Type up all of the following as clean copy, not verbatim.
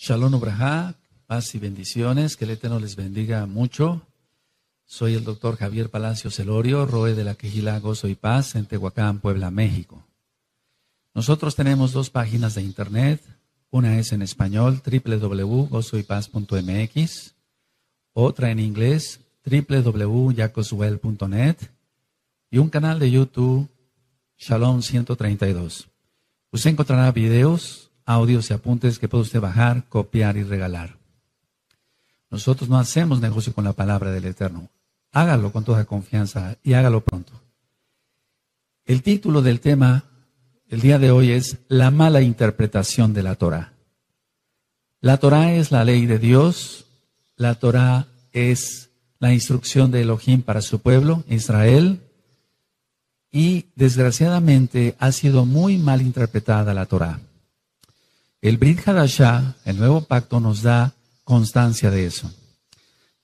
Shalom Ubrajá, paz y bendiciones, que el Eterno les bendiga mucho. Soy el doctor Javier Palacios Elorio, Roe de la Quejilá Gozo y Paz, en Tehuacán, Puebla, México. Nosotros tenemos dos páginas de internet, una es en español, www.gozoypaz.mx, otra en inglés, www.jacoswell.net, y un canal de YouTube, Shalom 132. Usted encontrará videos, audios y apuntes que puede usted bajar, copiar y regalar. Nosotros no hacemos negocio con la palabra del Eterno. Hágalo con toda confianza y hágalo pronto. El título del tema el día de hoy es la mala interpretación de la Torá. La Torá es la ley de Dios. La Torá es la instrucción de Elohim para su pueblo, Israel. Y desgraciadamente ha sido muy mal interpretada la Torá. El Brit Hadashah, el nuevo pacto, nos da constancia de eso.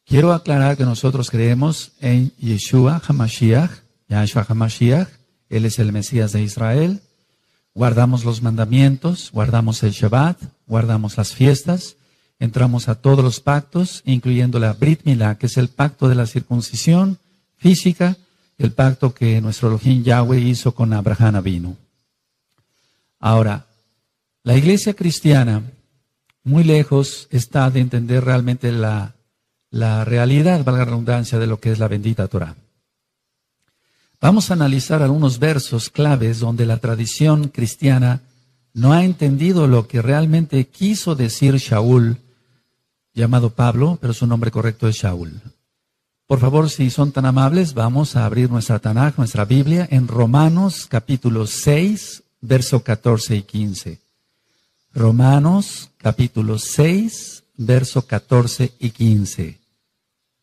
Quiero aclarar que nosotros creemos en Yeshua HaMashiach, Yahshua HaMashiach. Él es el Mesías de Israel. Guardamos los mandamientos, guardamos el Shabbat, guardamos las fiestas, entramos a todos los pactos, incluyendo la Brit Milá, que es el pacto de la circuncisión física, el pacto que nuestro Elohim Yahweh hizo con Abraham Avinu. Ahora, la iglesia cristiana, muy lejos está de entender realmente la realidad, valga la redundancia, de lo que es la bendita Torá. Vamos a analizar algunos versos claves donde la tradición cristiana no ha entendido lo que realmente quiso decir Shaul, llamado Pablo, pero su nombre correcto es Shaul. Por favor, si son tan amables, vamos a abrir nuestra Tanaj, nuestra Biblia, en Romanos capítulo 6, verso 14 y 15. Romanos capítulo 6, verso 14 y 15.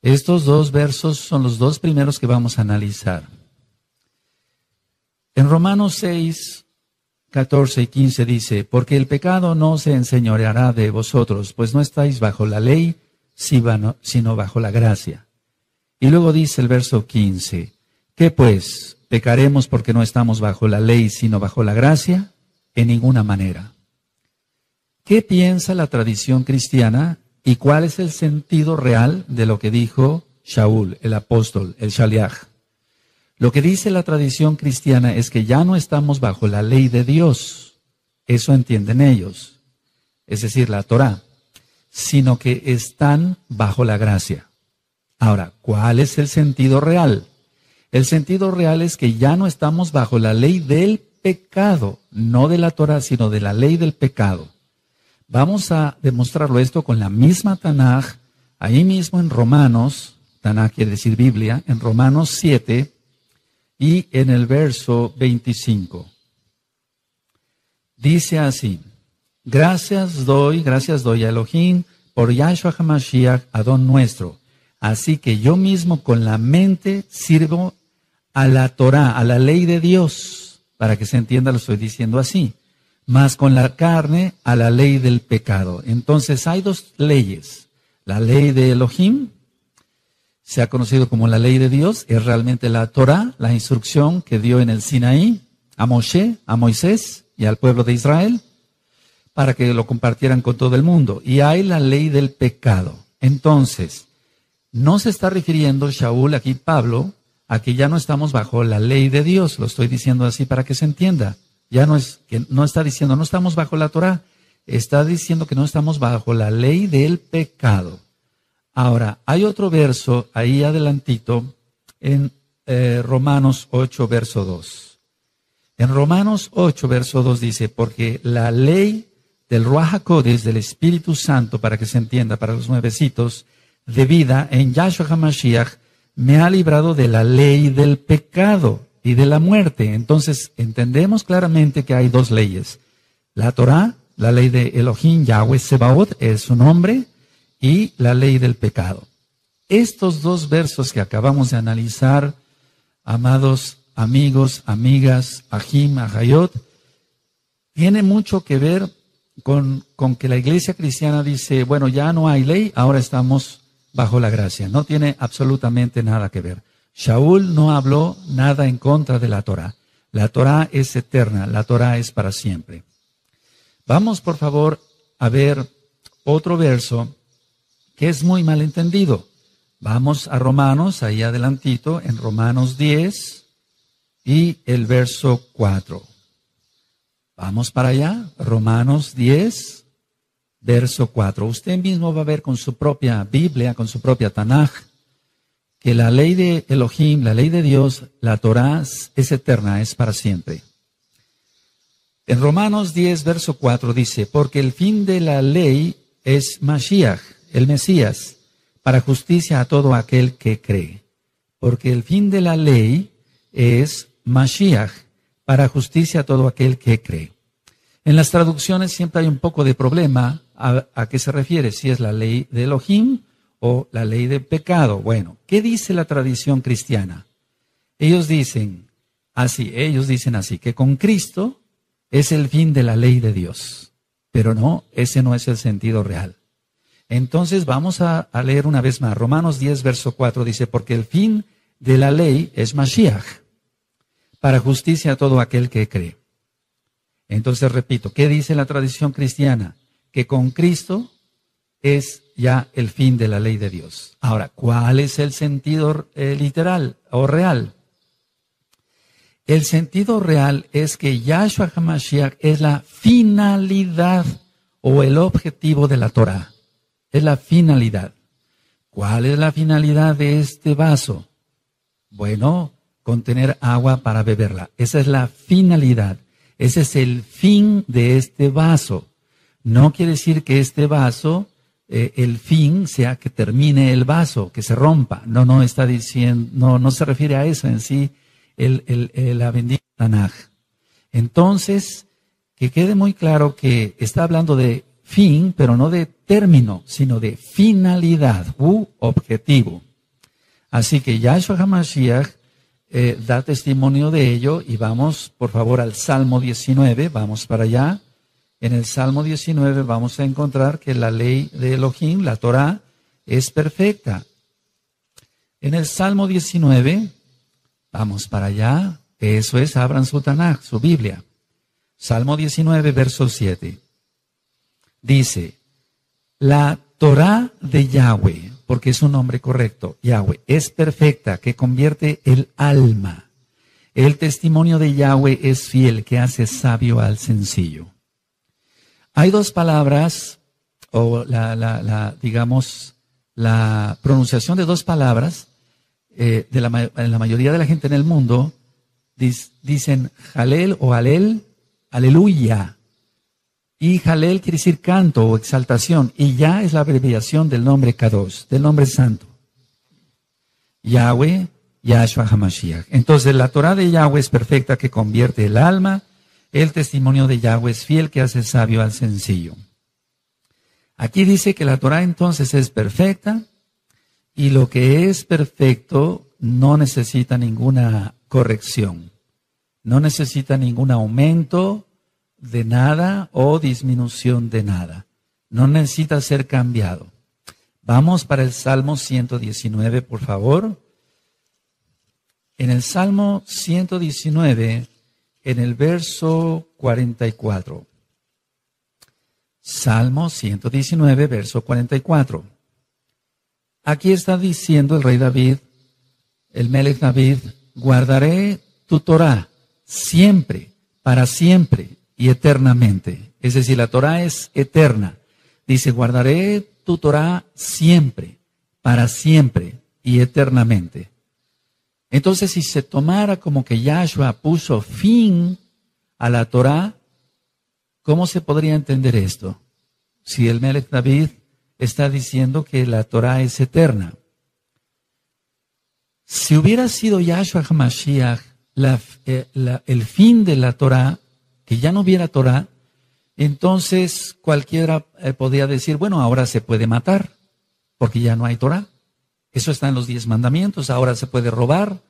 Estos dos versos son los dos primeros que vamos a analizar. En Romanos 6, 14 y 15 dice, porque el pecado no se enseñoreará de vosotros, pues no estáis bajo la ley, sino bajo la gracia. Y luego dice el verso 15, ¿qué pues? ¿Pecaremos porque no estamos bajo la ley, sino bajo la gracia? En ninguna manera. ¿Qué piensa la tradición cristiana y cuál es el sentido real de lo que dijo Shaul, el apóstol, el Shaliach? Lo que dice la tradición cristiana es que ya no estamos bajo la ley de Dios, eso entienden ellos, es decir, la Torá, sino que están bajo la gracia. Ahora, ¿cuál es el sentido real? El sentido real es que ya no estamos bajo la ley del pecado, no de la Torá, sino de la ley del pecado. Vamos a demostrarlo esto con la misma Tanaj, ahí mismo en Romanos, Tanaj quiere decir Biblia, en Romanos 7 y en el verso 25. Dice así, gracias doy a Elohim por Yahshua HaMashiach, Adón nuestro. Así que yo mismo con la mente sirvo a la Torá, a la ley de Dios, para que se entienda lo estoy diciendo así. Más con la carne a la ley del pecado. Entonces hay dos leyes. La ley de Elohim, se ha conocido como la ley de Dios, es realmente la Torá, la instrucción que dio en el Sinaí a Moshe, a Moisés y al pueblo de Israel, para que lo compartieran con todo el mundo. Y hay la ley del pecado. Entonces, no se está refiriendo Shaul, aquí Pablo, a que ya no estamos bajo la ley de Dios. Lo estoy diciendo así para que se entienda. Ya no es que no está diciendo no estamos bajo la Torá, está diciendo que no estamos bajo la ley del pecado. Ahora, hay otro verso ahí adelantito en Romanos 8, verso 2. En Romanos 8, verso 2 dice, porque la ley del Ruach HaKodesh, del Espíritu Santo, para que se entienda, para los nuevecitos, de vida en Yahshua HaMashiach, me ha librado de la ley del pecado y de la muerte. Entonces, entendemos claramente que hay dos leyes. La Torá, la ley de Elohim, Yahweh Sebaot, es su nombre, y la ley del pecado. Estos dos versos que acabamos de analizar, amados amigos, amigas, Ahim, Ahayot, tiene mucho que ver con que la iglesia cristiana dice, bueno, ya no hay ley, ahora estamos bajo la gracia. No tiene absolutamente nada que ver. Shaul no habló nada en contra de la Torá. La Torá es eterna, la Torá es para siempre. Vamos, por favor, a ver otro verso que es muy mal entendido. Vamos a Romanos, ahí adelantito, en Romanos 10 y el verso 4. Vamos para allá, Romanos 10, verso 4. Usted mismo va a ver con su propia Biblia, con su propia Tanaj, que la ley de Elohim, la ley de Dios, la Torah es eterna, es para siempre. En Romanos 10, verso 4 dice, porque el fin de la ley es Mashiach, el Mesías, para justicia a todo aquel que cree. Porque el fin de la ley es Mashiach, para justicia a todo aquel que cree. En las traducciones siempre hay un poco de problema a qué se refiere, si es la ley de Elohim o la ley de pecado. Bueno, ¿qué dice la tradición cristiana? Ellos dicen así, que con Cristo es el fin de la ley de Dios. Pero no, ese no es el sentido real. Entonces vamos a leer una vez más. Romanos 10, verso 4 dice, porque el fin de la ley es Mashiach, para justicia a todo aquel que cree. Entonces repito, ¿qué dice la tradición cristiana? Que con Cristo es ya el fin de la ley de Dios. Ahora, ¿cuál es el sentido literal o real? El sentido real es que Yahshua HaMashiach es la finalidad o el objetivo de la Torah. Es la finalidad. ¿Cuál es la finalidad de este vaso? Bueno, contener agua para beberla. Esa es la finalidad. Ese es el fin de este vaso. No quiere decir que este vaso, el fin sea que termine el vaso, que se rompa. No está diciendo, no se refiere a eso en sí, la bendita Tanaj. Entonces, que quede muy claro que está hablando de fin, pero no de término, sino de finalidad u objetivo. Así que Yahshua HaMashiach da testimonio de ello y vamos, por favor, al Salmo 19, vamos para allá. En el Salmo 19 vamos a encontrar que la ley de Elohim, la Torah, es perfecta. En el Salmo 19, vamos para allá, eso es, abran su Tanaj, su Biblia. Salmo 19, verso 7. Dice, la Torah de Yahweh, porque es un nombre correcto, Yahweh, es perfecta, que convierte el alma. El testimonio de Yahweh es fiel, que hace sabio al sencillo. Hay dos palabras, o digamos, la pronunciación de dos palabras, en la mayoría de la gente en el mundo, dicen Jalel o Alel, aleluya. Y Jalel quiere decir canto o exaltación. Y ya es la abreviación del nombre Kadosh, del nombre santo. Yahweh, Yahshua HaMashiach. Entonces la Torah de Yahweh es perfecta, que convierte el alma. El testimonio de Yahweh es fiel, que hace sabio al sencillo. Aquí dice que la Torah entonces es perfecta. Y lo que es perfecto no necesita ninguna corrección. No necesita ningún aumento de nada o disminución de nada. No necesita ser cambiado. Vamos para el Salmo 119, por favor. En el Salmo 119, en el verso 44. Salmo 119, verso 44. Aquí está diciendo el rey David, el Melech David, guardaré tu Torah siempre, para siempre y eternamente. Es decir, la Torah es eterna. Dice, guardaré tu Torah siempre, para siempre y eternamente. Entonces, si se tomara como que Yahshua puso fin a la Torah, ¿cómo se podría entender esto? Si el Melech David está diciendo que la Torah es eterna. Si hubiera sido Yahshua HaMashiach el fin de la Torah, que ya no hubiera Torah, entonces cualquiera podría decir, bueno, ahora se puede matar, porque ya no hay Torah. Eso está en los 10 mandamientos. Ahora se puede robar,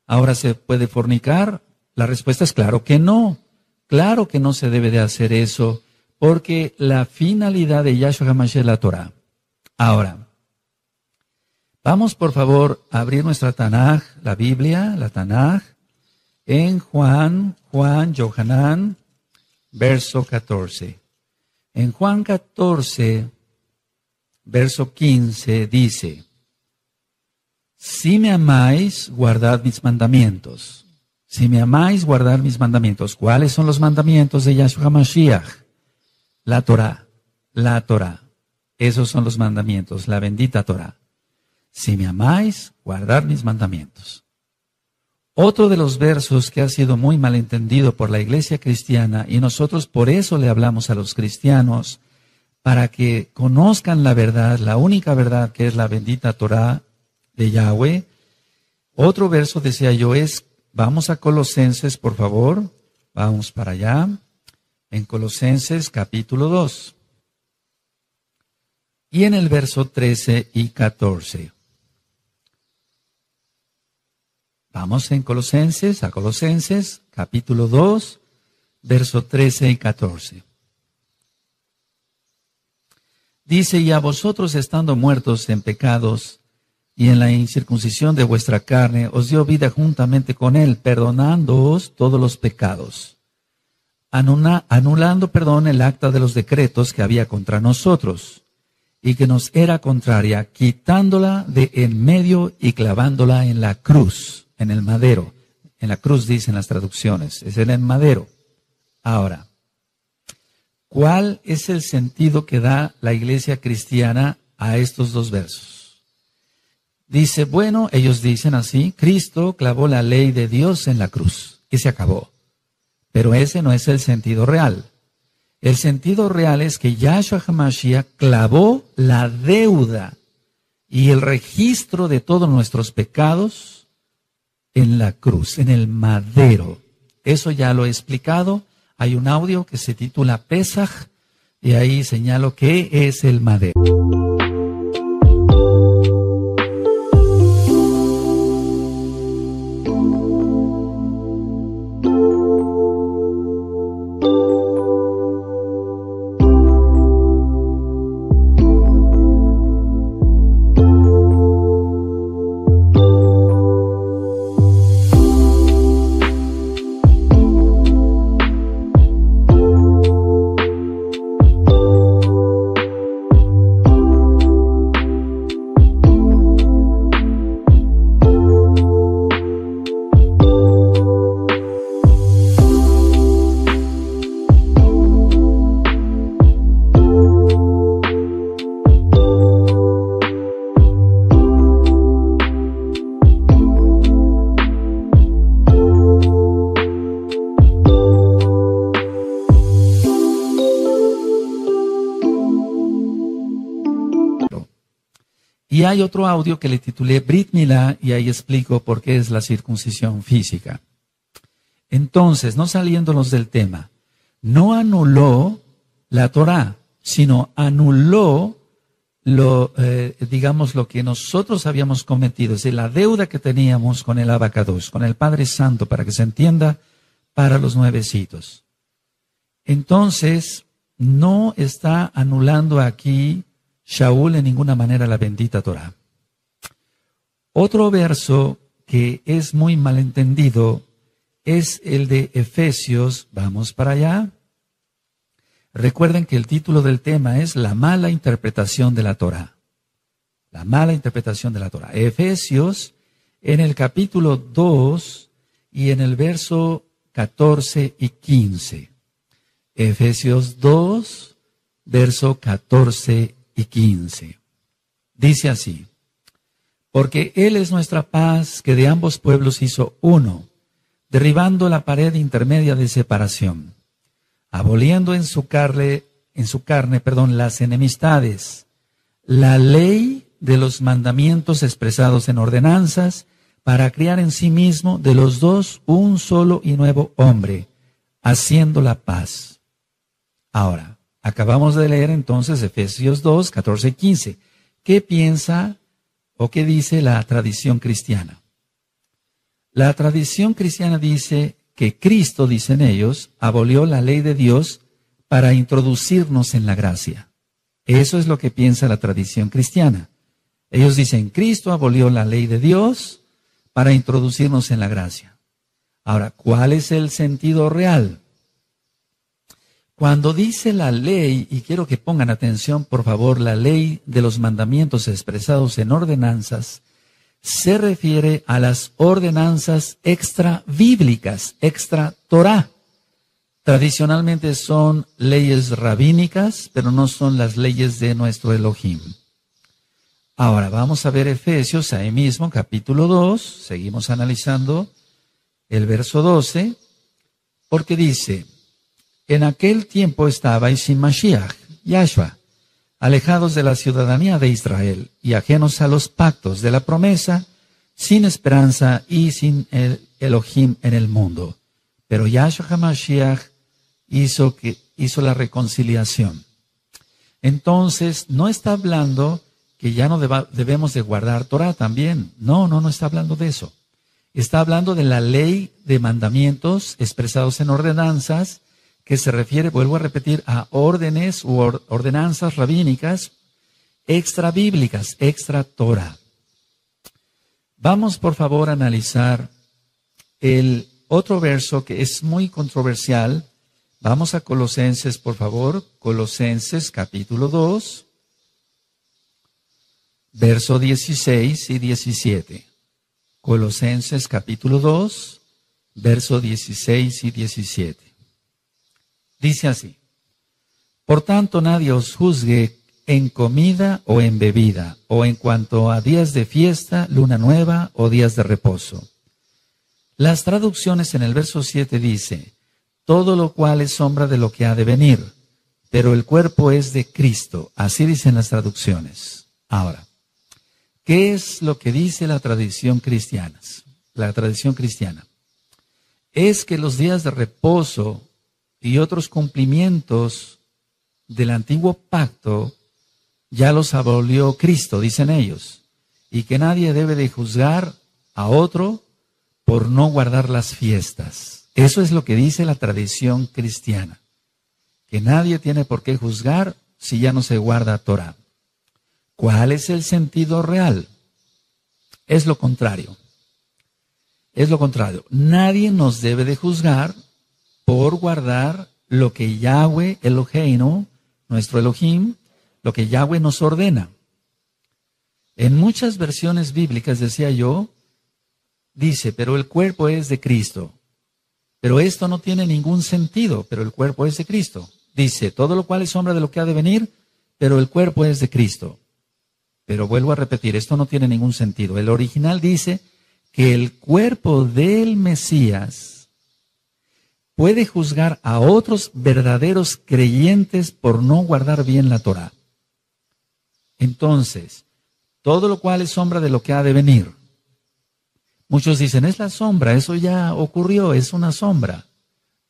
ahora se puede fornicar. La respuesta es claro que no. Claro que no se debe de hacer eso, porque la finalidad de Yahshua HaMashiach es la Torah. Ahora, vamos por favor a abrir nuestra Tanaj, la Biblia, la Tanaj, en Juan, Yohanan, verso 14. En Juan 14, verso 15 dice, si me amáis, guardad mis mandamientos. Si me amáis, guardad mis mandamientos. ¿Cuáles son los mandamientos de Yahshua HaMashiach? La Torah. La Torah. Esos son los mandamientos, la bendita Torah. Si me amáis, guardad mis mandamientos. Otro de los versos que ha sido muy malentendido por la iglesia cristiana, y nosotros por eso le hablamos a los cristianos, para que conozcan la verdad, la única verdad que es la bendita Torah de Yahweh. Otro verso, decía yo, vamos a Colosenses, por favor, vamos para allá, en Colosenses capítulo 2. Y en el verso 13 y 14. Vamos en Colosenses, a Colosenses, capítulo 2, verso 13 y 14. Dice, y a vosotros estando muertos en pecados y en la incircuncisión de vuestra carne, os dio vida juntamente con él, perdonándoos todos los pecados, anulando, el acta de los decretos que había contra nosotros y que nos era contraria, quitándola de en medio y clavándola en la cruz. En el madero. En la cruz dicen las traducciones. Es en el madero. Ahora, ¿cuál es el sentido que da la iglesia cristiana a estos dos versos? Dice, bueno, ellos dicen así, Cristo clavó la ley de Dios en la cruz y se acabó. Pero ese no es el sentido real. El sentido real es que Yahshua HaMashiach clavó la deuda y el registro de todos nuestros pecados en la cruz, en el madero. Eso ya lo he explicado. Hay un audio que se titula Pesaj y ahí señalo qué es el madero. Y hay otro audio que le titulé Brit Milá y ahí explico por qué es la circuncisión física. Entonces, no saliéndonos del tema, no anuló la Torá, sino anuló lo que nosotros habíamos cometido, es decir, la deuda que teníamos con el Abacados, con el Padre Santo, para que se entienda, para los nuevecitos. Entonces, no está anulando aquí Shaul en ninguna manera la bendita Torá. Otro verso que es muy malentendido es el de Efesios. Vamos para allá. Recuerden que el título del tema es la mala interpretación de la Torá. La mala interpretación de la Torá. Efesios en el capítulo 2 y en el verso 14 y 15. Efesios 2, verso 14 y 15. Dice así: porque Él es nuestra paz, que de ambos pueblos hizo uno, derribando la pared intermedia de separación, aboliendo en su carne, las enemistades, la ley de los mandamientos expresados en ordenanzas, para crear en sí mismo de los dos un solo y nuevo hombre, haciendo la paz. Ahora, acabamos de leer entonces Efesios 2, 14 y 15. ¿Qué piensa o qué dice la tradición cristiana? La tradición cristiana dice que Cristo, dicen ellos, abolió la ley de Dios para introducirnos en la gracia. Eso es lo que piensa la tradición cristiana. Ellos dicen, Cristo abolió la ley de Dios para introducirnos en la gracia. Ahora, ¿cuál es el sentido real? Cuando dice la ley, y quiero que pongan atención, por favor, la ley de los mandamientos expresados en ordenanzas, se refiere a las ordenanzas extra bíblicas, extra Torah. Tradicionalmente son leyes rabínicas, pero no son las leyes de nuestro Elohim. Ahora vamos a ver Efesios, ahí mismo, capítulo 2, seguimos analizando el verso 12, porque dice: en aquel tiempo estabais sin Mashiach, Yahshua, alejados de la ciudadanía de Israel y ajenos a los pactos de la promesa, sin esperanza y sin el Elohim en el mundo. Pero Yahshua HaMashiach hizo la reconciliación. Entonces, no está hablando que ya no debemos de guardar Torah también. No está hablando de eso. Está hablando de la ley de mandamientos expresados en ordenanzas, que se refiere, vuelvo a repetir, a órdenes u ordenanzas rabínicas extra bíblicas, extra Torah. Vamos, por favor, a analizar el otro verso que es muy controversial. Vamos a Colosenses, por favor. Colosenses, capítulo 2, verso 16 y 17. Colosenses, capítulo 2, verso 16 y 17. Dice así: por tanto, nadie os juzgue en comida o en bebida, o en cuanto a días de fiesta, luna nueva o días de reposo. Las traducciones en el verso 7 dice: todo lo cual es sombra de lo que ha de venir, pero el cuerpo es de Cristo. Así dicen las traducciones. Ahora, ¿qué es lo que dice la tradición cristiana? La tradición cristiana es que los días de reposo y otros cumplimientos del antiguo pacto ya los abolió Cristo, dicen ellos, y que nadie debe de juzgar a otro por no guardar las fiestas. Eso es lo que dice la tradición cristiana, que nadie tiene por qué juzgar si ya no se guarda Torah. ¿Cuál es el sentido real? Es lo contrario. Es lo contrario. Nadie nos debe de juzgar por guardar lo que Yahweh Eloheinu, nuestro Elohim, lo que Yahweh nos ordena. En muchas versiones bíblicas, decía yo, dice: pero el cuerpo es de Cristo. Pero esto no tiene ningún sentido, pero el cuerpo es de Cristo. Dice: todo lo cual es sombra de lo que ha de venir, pero el cuerpo es de Cristo. Pero vuelvo a repetir, esto no tiene ningún sentido. El original dice que el cuerpo del Mesías puede juzgar a otros verdaderos creyentes por no guardar bien la Torah. Entonces, todo lo cual es sombra de lo que ha de venir. Muchos dicen: es la sombra, eso ya ocurrió, es una sombra.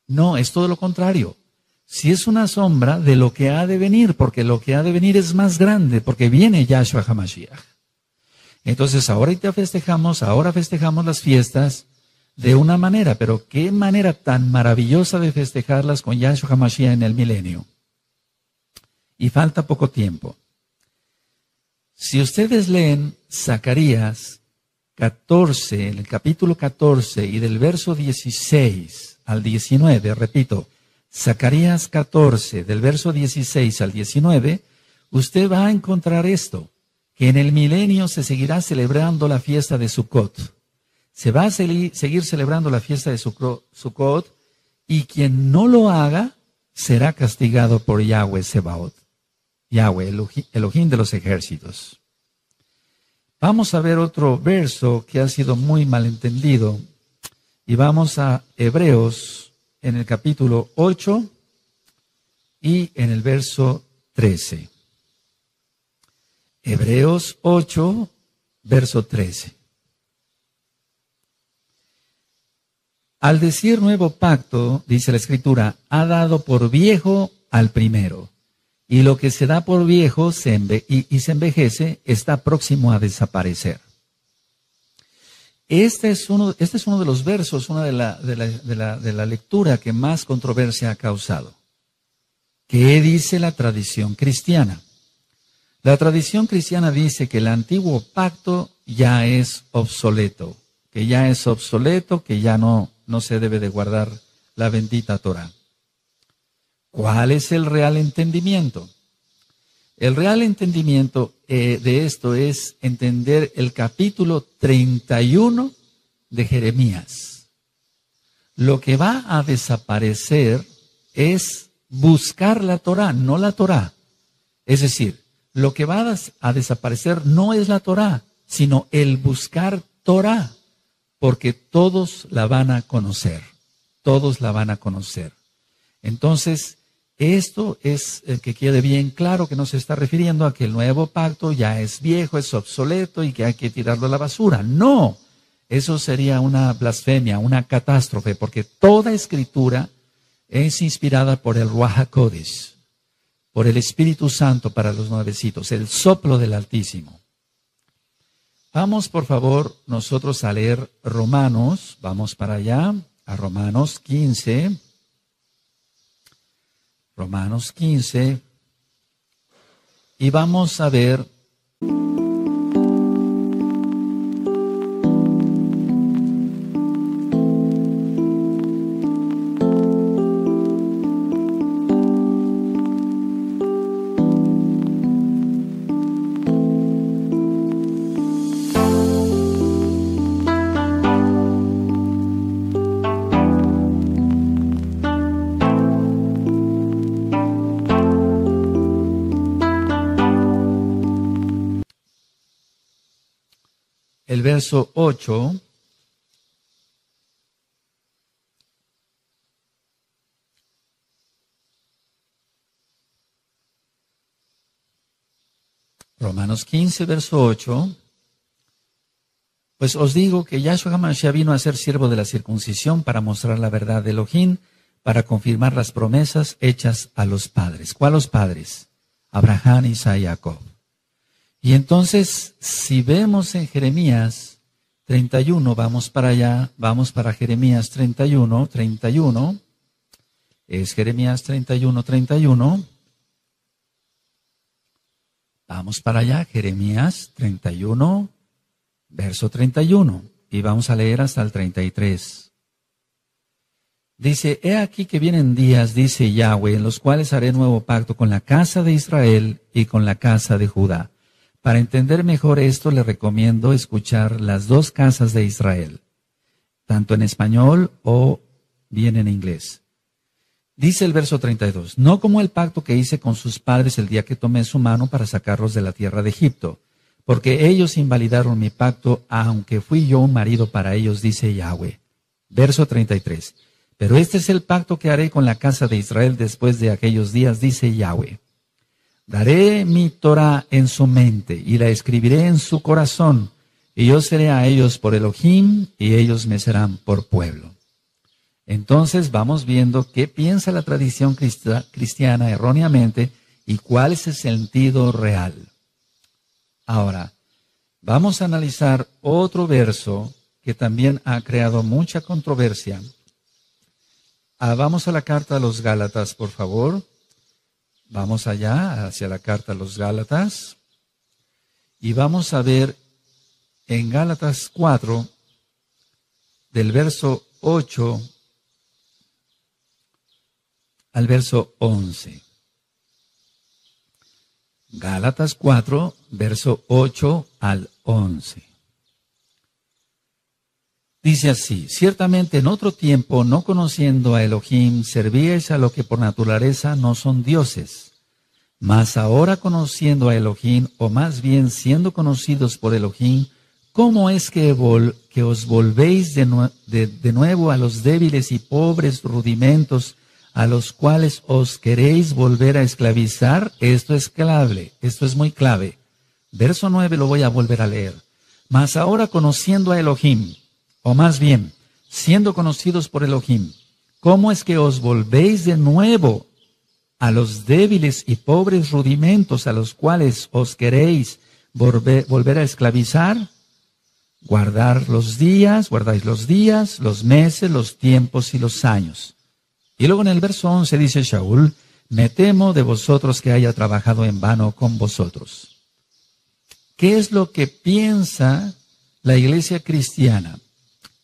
No, es todo lo contrario. Si es una sombra de lo que ha de venir, porque lo que ha de venir es más grande, porque viene Yahshua HaMashiach. Entonces, ahora festejamos las fiestas de una manera, pero qué manera tan maravillosa de festejarlas con Yahshua HaMashiach en el milenio. Y falta poco tiempo. Si ustedes leen Zacarías 14, en el capítulo 14 y del verso 16 al 19, repito, Zacarías 14, del verso 16 al 19, usted va a encontrar esto, que en el milenio se seguirá celebrando la fiesta de Sukkot. Se va a seguir celebrando la fiesta de Sukkot, y quien no lo haga será castigado por Yahweh Sebaot, Yahweh, Elohim de los ejércitos. Vamos a ver otro verso que ha sido muy malentendido, y vamos a Hebreos en el capítulo 8 y en el verso 13. Hebreos 8, verso 13. Al decir nuevo pacto, dice la Escritura, ha dado por viejo al primero, y lo que se da por viejo se envejece, está próximo a desaparecer. Este es uno de los versos, una de la lectura que más controversia ha causado. ¿Qué dice la tradición cristiana? La tradición cristiana dice que el antiguo pacto ya es obsoleto, que ya no se debe de guardar la bendita Torah. ¿Cuál es el real entendimiento? El real entendimiento de esto es entender el capítulo 31 de Jeremías. Lo que va a desaparecer es buscar la Torá, no la Torá. Es decir, lo que va a desaparecer no es la Torá, sino el buscar Torá, porque todos la van a conocer. Todos la van a conocer. Entonces, esto es que quede bien claro que no se está refiriendo a que el nuevo pacto ya es viejo, es obsoleto y que hay que tirarlo a la basura. No, eso sería una blasfemia, una catástrofe, porque toda escritura es inspirada por el Ruach HaKodesh, por el Espíritu Santo para los nuevecitos, el soplo del Altísimo. Vamos, por favor, nosotros a leer Romanos, vamos para allá, a Romanos 15. Romanos 15, y vamos a ver el verso 8, Romanos 15, verso 8, pues os digo que Yahshua HaMashiach vino a ser siervo de la circuncisión para mostrar la verdad de Elohim, para confirmar las promesas hechas a los padres. ¿Cuáles padres? Abraham, Isaac y Jacob. Y entonces, si vemos en Jeremías 31, vamos para allá, vamos para Jeremías 31, es Jeremías 31. Vamos para allá, Jeremías 31, verso 31, y vamos a leer hasta el 33. Dice, he aquí que vienen días, dice Yahweh, en los cuales haré nuevo pacto con la casa de Israel y con la casa de Judá. Para entender mejor esto, le recomiendo escuchar las dos casas de Israel, tanto en español o bien en inglés. Dice el verso 32, no como el pacto que hice con sus padres el día que tomé su mano para sacarlos de la tierra de Egipto, porque ellos invalidaron mi pacto, aunque fui yo un marido para ellos, dice Yahweh. Verso 33, pero este es el pacto que haré con la casa de Israel después de aquellos días, dice Yahweh. Daré mi Torah en su mente y la escribiré en su corazón, y yo seré a ellos por Elohim y ellos me serán por pueblo. Entonces vamos viendo qué piensa la tradición cristiana erróneamente y cuál es el sentido real. Ahora, vamos a analizar otro verso que también ha creado mucha controversia. Vamos a la carta a los Gálatas, por favor. Vamos allá, hacia la carta a los Gálatas, y vamos a ver en Gálatas 4, del verso 8 al verso 11. Gálatas 4, verso 8 al 11. Dice así, ciertamente en otro tiempo, no conociendo a Elohim, servíais a lo que por naturaleza no son dioses. Mas ahora conociendo a Elohim, o más bien siendo conocidos por Elohim, ¿cómo es que os volvéis de nuevo a los débiles y pobres rudimentos a los cuales os queréis volver a esclavizar? Esto es clave, esto es muy clave. Verso 9 lo voy a volver a leer. Mas ahora conociendo a Elohim, o más bien, siendo conocidos por Elohim, ¿cómo es que os volvéis de nuevo a los débiles y pobres rudimentos a los cuales os queréis volver a esclavizar? Guardáis los días, los meses, los tiempos y los años. Y luego en el verso 11 dice Shaul, me temo de vosotros que haya trabajado en vano con vosotros. ¿Qué es lo que piensa la iglesia cristiana?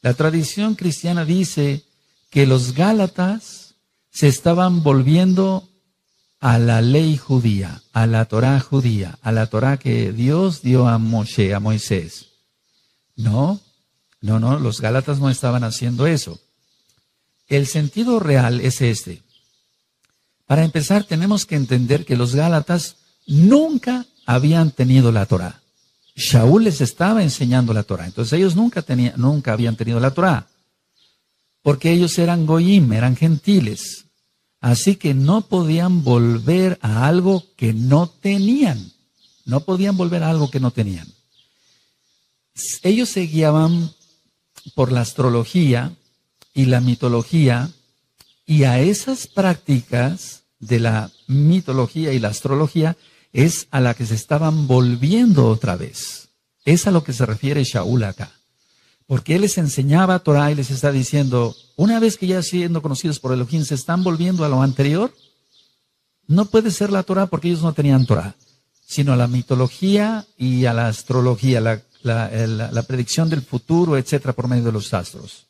La tradición cristiana dice que los Gálatas se estaban volviendo a la ley judía, a la Torá judía, a la Torá que Dios dio a Moshe, a Moisés. No, los gálatas no estaban haciendo eso. El sentido real es este. Para empezar, tenemos que entender que los gálatas nunca habían tenido la Torá. Shaul les estaba enseñando la Torá. Entonces ellos nunca habían tenido la Torá. Porque ellos eran goyim, eran gentiles. Así que no podían volver a algo que no tenían. No podían volver a algo que no tenían. Ellos se guiaban por la astrología y la mitología, y a esas prácticas de la mitología y la astrología es a la que se estaban volviendo otra vez. Es a lo que se refiere Shaul acá. Porque él les enseñaba Torah y les está diciendo, una vez que ya siendo conocidos por Elohim se están volviendo a lo anterior, no puede ser la Torah porque ellos no tenían Torah, sino a la mitología y a la astrología, la predicción del futuro, etcétera, por medio de los astros.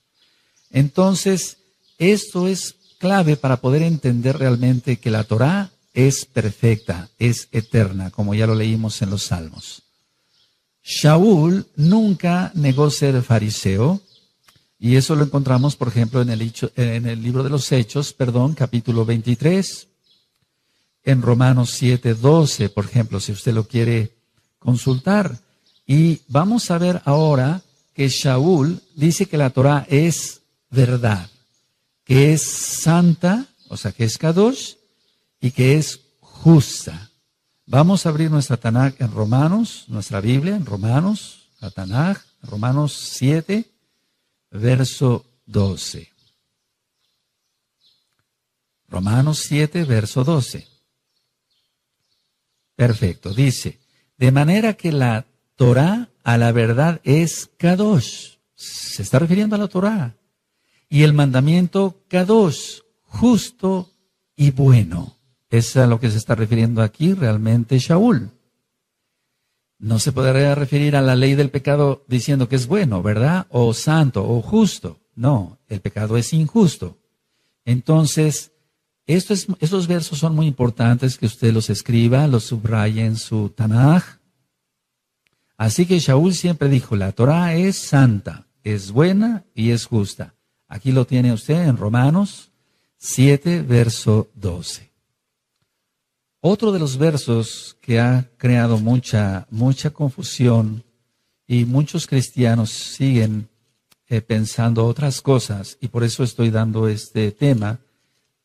Entonces, esto es clave para poder entender realmente que la Torah es perfecta, es eterna, como ya lo leímos en los Salmos. Shaul nunca negó ser fariseo, y eso lo encontramos, por ejemplo, en el libro de los Hechos, capítulo 23, en Romanos 7:12, por ejemplo, si usted lo quiere consultar. Y vamos a ver ahora que Shaul dice que la Torah es verdad, que es santa, o sea, que es Kadosh, y que es justa. Vamos a abrir nuestra Tanaj en Romanos, nuestra Biblia en Romanos, la Tanaj, Romanos 7, verso 12. Romanos 7, verso 12. Perfecto, dice, de manera que la Torah a la verdad es Kadosh, se está refiriendo a la Torah, y el mandamiento Kadosh, justo y bueno. Es a lo que se está refiriendo aquí realmente Shaul. No se podría referir a la ley del pecado diciendo que es bueno, ¿verdad? O santo, o justo. No, el pecado es injusto. Entonces, estos versos son muy importantes que usted los escriba, los subraye en su Tanaj. Así que Shaul siempre dijo, la Torah es santa, es buena y es justa. Aquí lo tiene usted en Romanos 7, verso 12. Otro de los versos que ha creado mucha confusión y muchos cristianos siguen pensando otras cosas, y por eso estoy dando este tema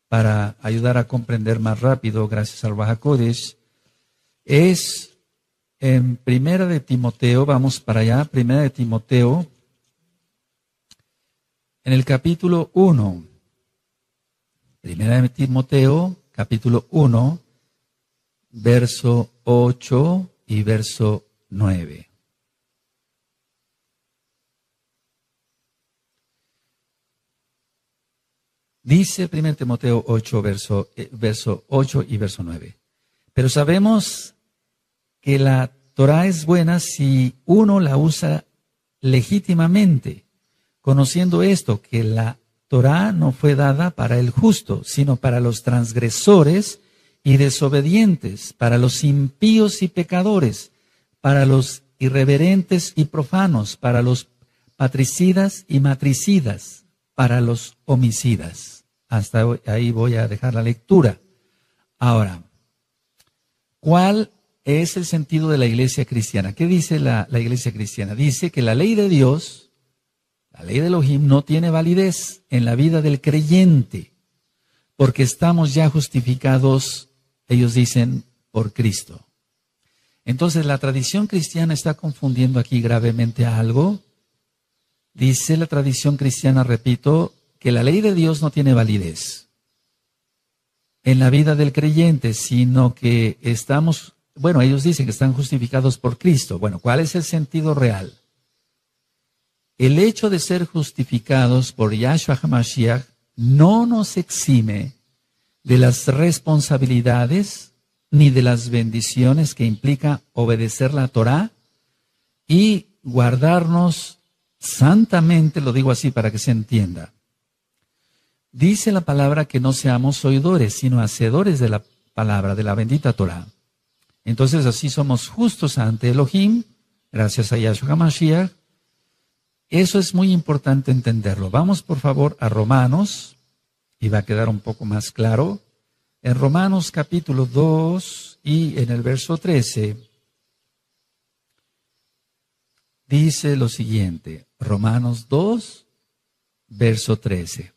para ayudar a comprender más rápido, gracias al Ruach HaKodesh, es en Primera de Timoteo, vamos para allá, Primera de Timoteo, en el capítulo 1, Primera de Timoteo, capítulo 1, verso 8 y verso 9. Dice 1 Timoteo 8, verso 8 y verso 9. Pero sabemos que la Torah es buena si uno la usa legítimamente, conociendo esto, que la Torah no fue dada para el justo, sino para los transgresores y desobedientes, para los impíos y pecadores, para los irreverentes y profanos, para los patricidas y matricidas, para los homicidas. Hasta ahí voy a dejar la lectura. Ahora, ¿cuál es el sentido de la iglesia cristiana? ¿Qué dice la iglesia cristiana? Dice que la ley de Dios, la ley de Elohim, no tiene validez en la vida del creyente, porque estamos ya justificados, ellos dicen, por Cristo. Entonces, la tradición cristiana está confundiendo aquí gravemente algo. Dice la tradición cristiana, repito, que la ley de Dios no tiene validez en la vida del creyente, sino que ellos dicen que están justificados por Cristo. Bueno, ¿cuál es el sentido real? El hecho de ser justificados por Yahshua HaMashiach no nos exime de las responsabilidades ni de las bendiciones que implica obedecer la Torá y guardarnos santamente, lo digo así para que se entienda. Dice la palabra que no seamos oidores, sino hacedores de la palabra, de la bendita Torah. Entonces así somos justos ante Elohim, gracias a Yahshua HaMashiach. Eso es muy importante entenderlo. Vamos por favor a Romanos, y va a quedar un poco más claro. En Romanos capítulo 2 y en el verso 13, dice lo siguiente, Romanos 2, verso 13.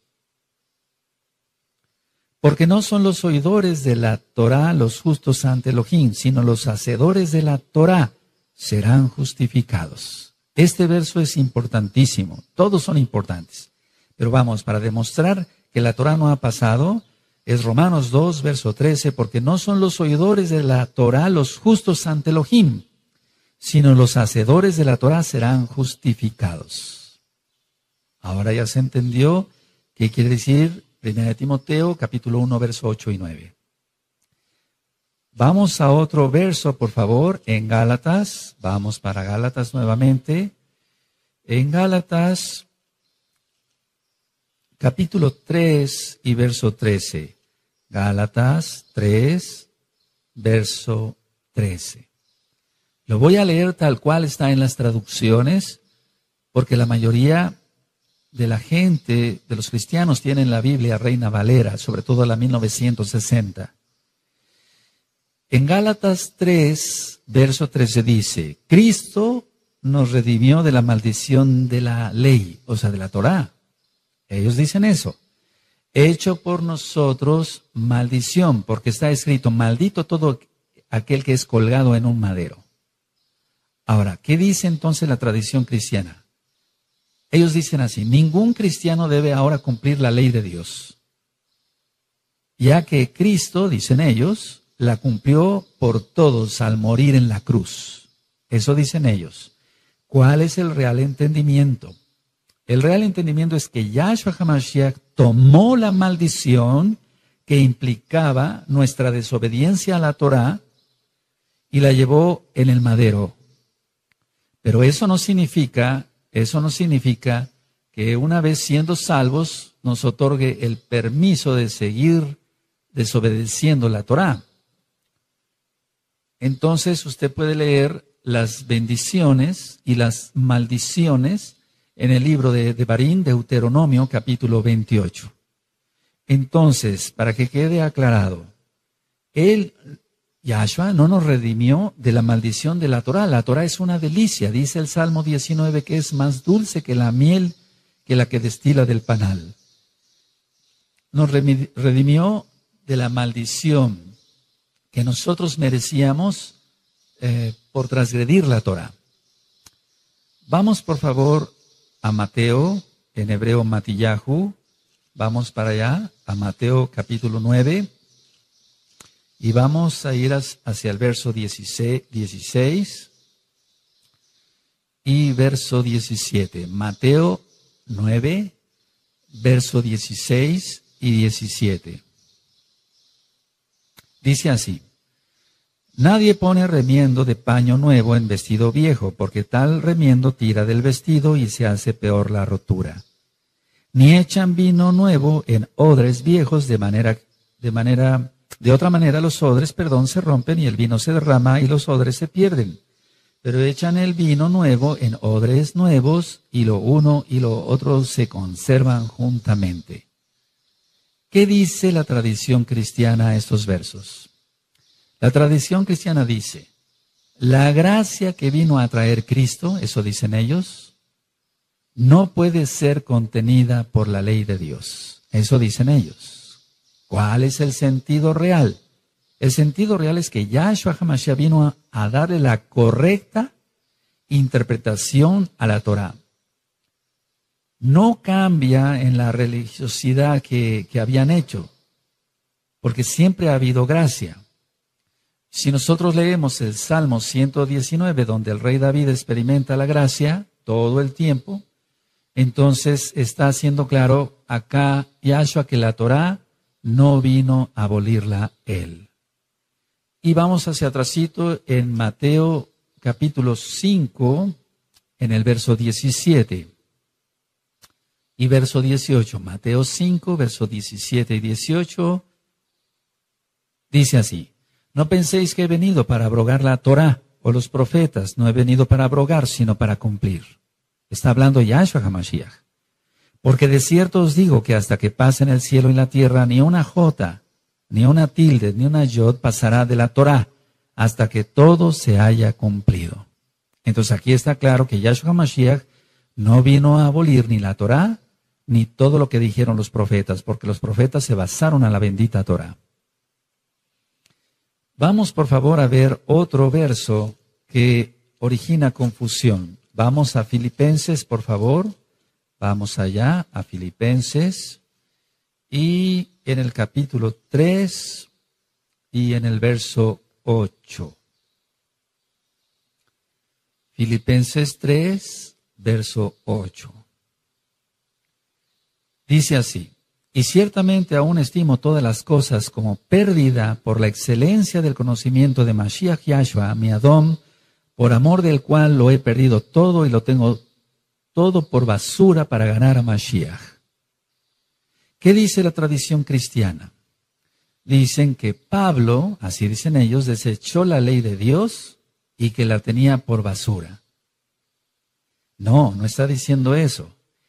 Porque no son los oidores de la Torá los justos ante Elohim, sino los hacedores de la Torá serán justificados. Este verso es importantísimo, todos son importantes. Pero vamos, para demostrar que la Torá no ha pasado, es Romanos 2, verso 13, porque no son los oidores de la Torá los justos ante Elohim, sino los hacedores de la Torá serán justificados. Ahora ya se entendió qué quiere decir 1 Timoteo, capítulo 1, verso 8 y 9. Vamos a otro verso, por favor, en Gálatas. Vamos para Gálatas nuevamente. En Gálatas, capítulo 3 y verso 13. Gálatas 3, verso 13. Lo voy a leer tal cual está en las traducciones, porque la mayoría de la gente, de los cristianos, tienen la Biblia Reina Valera, sobre todo la 1960. En Gálatas 3, verso 13 dice, Cristo nos redimió de la maldición de la ley, o sea, de la Torá. Ellos dicen eso. Hecho por nosotros maldición, porque está escrito, maldito todo aquel que es colgado en un madero. Ahora, ¿qué dice entonces la tradición cristiana? Ellos dicen así, ningún cristiano debe ahora cumplir la ley de Dios, ya que Cristo, dicen ellos, la cumplió por todos al morir en la cruz. Eso dicen ellos. ¿Cuál es el real entendimiento? El real entendimiento es que Yahshua HaMashiach tomó la maldición que implicaba nuestra desobediencia a la Torá y la llevó en el madero. Pero eso no significa que una vez siendo salvos nos otorgue el permiso de seguir desobedeciendo la Torá. Entonces usted puede leer las bendiciones y las maldiciones en el libro de Devarim, Deuteronomio, capítulo 28. Entonces, para que quede aclarado, Yahshua no nos redimió de la maldición de la Torá. La Torá es una delicia. Dice el Salmo 19 que es más dulce que la miel que la que destila del panal. Nos redimió de la maldición que nosotros merecíamos por transgredir la Torá. Vamos por favor a Mateo, en hebreo Matillahu. Vamos para allá, a Mateo capítulo 9. Y vamos a ir hacia el verso 16 y verso 17. Mateo 9, verso 16 y 17. Dice así, nadie pone remiendo de paño nuevo en vestido viejo, porque tal remiendo tira del vestido y se hace peor la rotura. Ni echan vino nuevo en odres viejos de otra manera los odres, se rompen y el vino se derrama y los odres se pierden. Pero echan el vino nuevo en odres nuevos y lo uno y lo otro se conservan juntamente. ¿Qué dice la tradición cristiana a estos versos? La tradición cristiana dice, la gracia que vino a traer Cristo, eso dicen ellos, no puede ser contenida por la ley de Dios. Eso dicen ellos. ¿Cuál es el sentido real? El sentido real es que Yahshua HaMashiach vino a darle la correcta interpretación a la Torá. No cambia en la religiosidad que habían hecho, porque siempre ha habido gracia. Si nosotros leemos el Salmo 119, donde el rey David experimenta la gracia todo el tiempo, entonces está haciendo claro acá Yahshua que la Torá no vino a abolirla él. Y vamos hacia atrásito en Mateo capítulo 5, en el verso 17. y verso 18. Mateo 5, verso 17 y 18, dice así: no penséis que he venido para abrogar la Torá o los profetas, no he venido para abrogar, sino para cumplir. Está hablando Yahshua HaMashiach. Porque de cierto os digo que hasta que pasen el cielo y la tierra, ni una jota, ni una tilde, ni una yod pasará de la Torá, hasta que todo se haya cumplido. Entonces aquí está claro que Yahshua HaMashiach no vino a abolir ni la Torá, ni todo lo que dijeron los profetas, porque los profetas se basaron en la bendita Torá. Vamos por favor a ver otro verso que origina confusión. Vamos a Filipenses, por favor. Vamos allá a Filipenses y en el capítulo 3 y en el verso 8. Filipenses 3, verso 8. Dice así: y ciertamente aún estimo todas las cosas como pérdida por la excelencia del conocimiento de Mashiach Yahshua, mi Adón, por amor del cual lo he perdido todo y lo tengo todo por basura para ganar a Mashiach. ¿Qué dice la tradición cristiana? Dicen que Pablo, así dicen ellos, desechó la ley de Dios y que la tenía por basura. No, no está diciendo eso.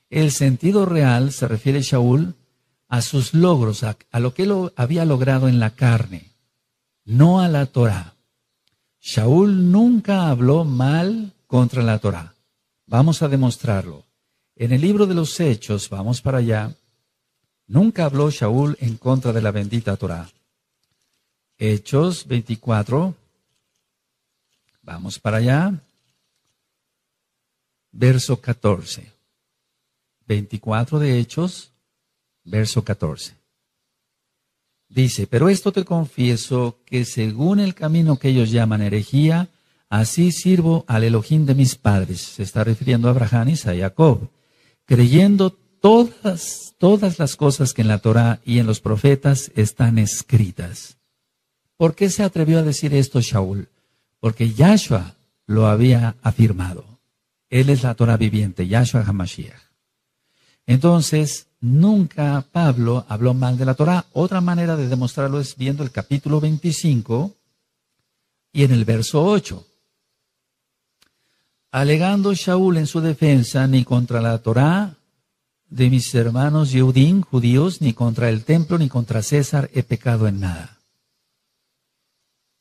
El sentido real se refiere Shaul a sus logros, a lo que él había logrado en la carne, no a la Torá. Shaul nunca habló mal contra la Torá. Vamos a demostrarlo. En el libro de los Hechos, vamos para allá, nunca habló Shaul en contra de la bendita Torá. Hechos 24, vamos para allá, verso 14. 24 de Hechos, verso 14. Dice: pero esto te confieso, que según el camino que ellos llaman herejía, así sirvo al Elohim de mis padres. Se está refiriendo a Abraham y a Jacob, creyendo todas las cosas que en la Torá y en los profetas están escritas. ¿Por qué se atrevió a decir esto Shaul? Porque Yahshua lo había afirmado. Él es la Torá viviente, Yahshua HaMashiach. Entonces, nunca Pablo habló mal de la Torá. Otra manera de demostrarlo es viendo el capítulo 25 y en el verso 8. Alegando Shaul en su defensa, ni contra la Torá de mis hermanos Yehudim, judíos, ni contra el templo, ni contra César he pecado en nada.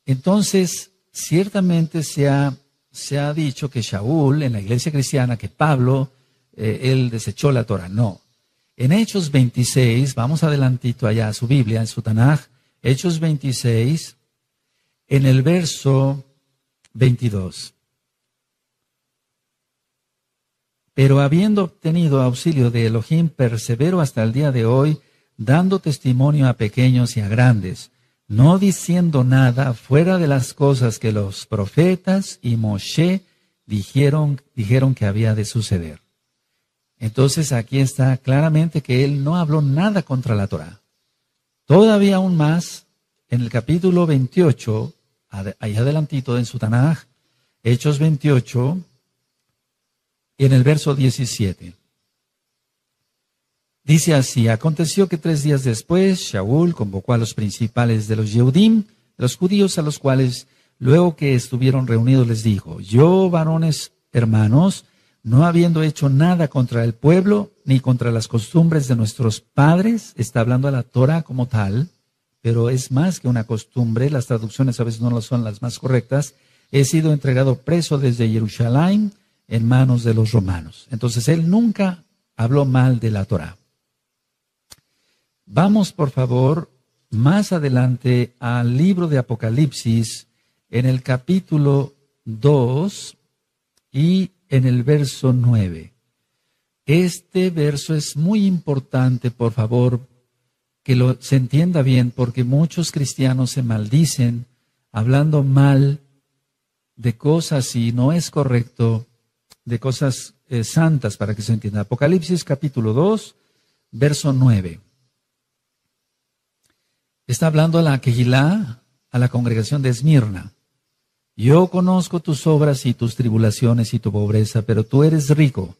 Entonces, ciertamente se ha dicho que Shaul, en la iglesia cristiana, que Pablo, él desechó la Torá. No. En Hechos 26, vamos adelantito allá a su Biblia, en su Tanaj, Hechos 26, en el verso 22. Pero habiendo obtenido auxilio de Elohim, persevero hasta el día de hoy, dando testimonio a pequeños y a grandes, no diciendo nada fuera de las cosas que los profetas y Moshe dijeron que había de suceder. Entonces aquí está claramente que él no habló nada contra la Torá. Todavía aún más, en el capítulo 28, ahí adelantito en su Tanaj, Hechos 28, y en el verso 17. Dice así: aconteció que 3 días después, Shaul convocó a los principales de los Yehudim, los judíos, a los cuales, luego que estuvieron reunidos, les dijo: yo, varones hermanos, no habiendo hecho nada contra el pueblo, ni contra las costumbres de nuestros padres, está hablando a la Torah como tal, pero es más que una costumbre, las traducciones a veces no son las más correctas, he sido entregado preso desde Jerusalén en manos de los romanos. Entonces él nunca habló mal de la Torah. Vamos por favor más adelante al libro de Apocalipsis, en el capítulo 2 y en el verso 9. Este verso es muy importante, por favor, que se entienda bien, porque muchos cristianos se maldicen hablando mal de cosas, y no es correcto, de cosas santas, para que se entienda. Apocalipsis capítulo 2, verso 9. Está hablando a la Kehilá, a la congregación de Esmirna. Yo conozco tus obras y tus tribulaciones y tu pobreza, pero tú eres rico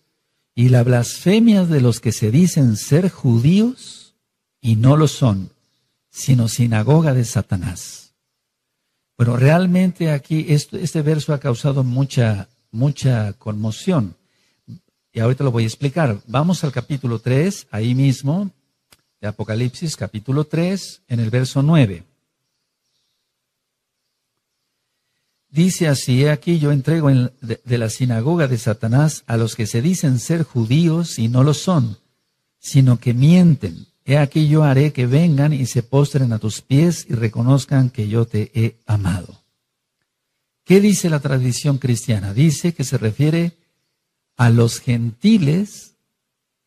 y la blasfemia de los que se dicen ser judíos y no lo son, sino sinagoga de Satanás. Bueno, realmente aquí este verso ha causado mucha conmoción. Y ahorita lo voy a explicar. Vamos al capítulo 3, ahí mismo, de Apocalipsis, capítulo 3, en el verso 9. Dice así: aquí yo entrego de la sinagoga de Satanás a los que se dicen ser judíos y no lo son, sino que mienten. He aquí yo haré que vengan y se postren a tus pies y reconozcan que yo te he amado. ¿Qué dice la tradición cristiana? Dice que se refiere a los gentiles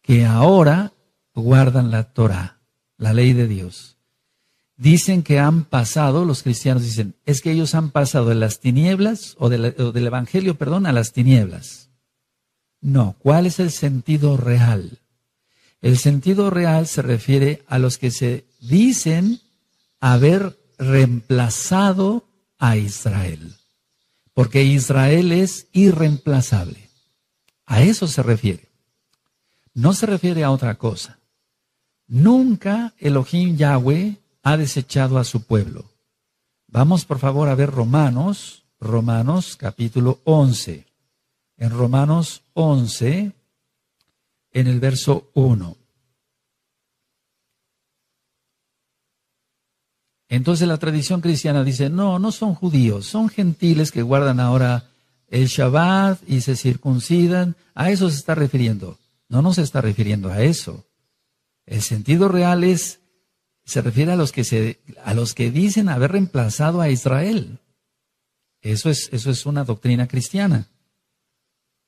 que ahora guardan la Torá, la ley de Dios. Dicen que han pasado, los cristianos dicen, es que ellos han pasado de las tinieblas, o del evangelio, perdón, a las tinieblas. No, ¿cuál es el sentido real? El sentido real se refiere a los que se dicen haber reemplazado a Israel, porque Israel es irreemplazable. A eso se refiere. No se refiere a otra cosa. Nunca Elohim Yahweh ha desechado a su pueblo. Vamos por favor a ver Romanos capítulo 11. En Romanos 11, en el verso 1. Entonces la tradición cristiana dice, no son judíos, son gentiles que guardan ahora el Shabbat y se circuncidan. A eso se está refiriendo. No se está refiriendo a eso. El sentido real se refiere a los que dicen haber reemplazado a Israel. Eso es una doctrina cristiana.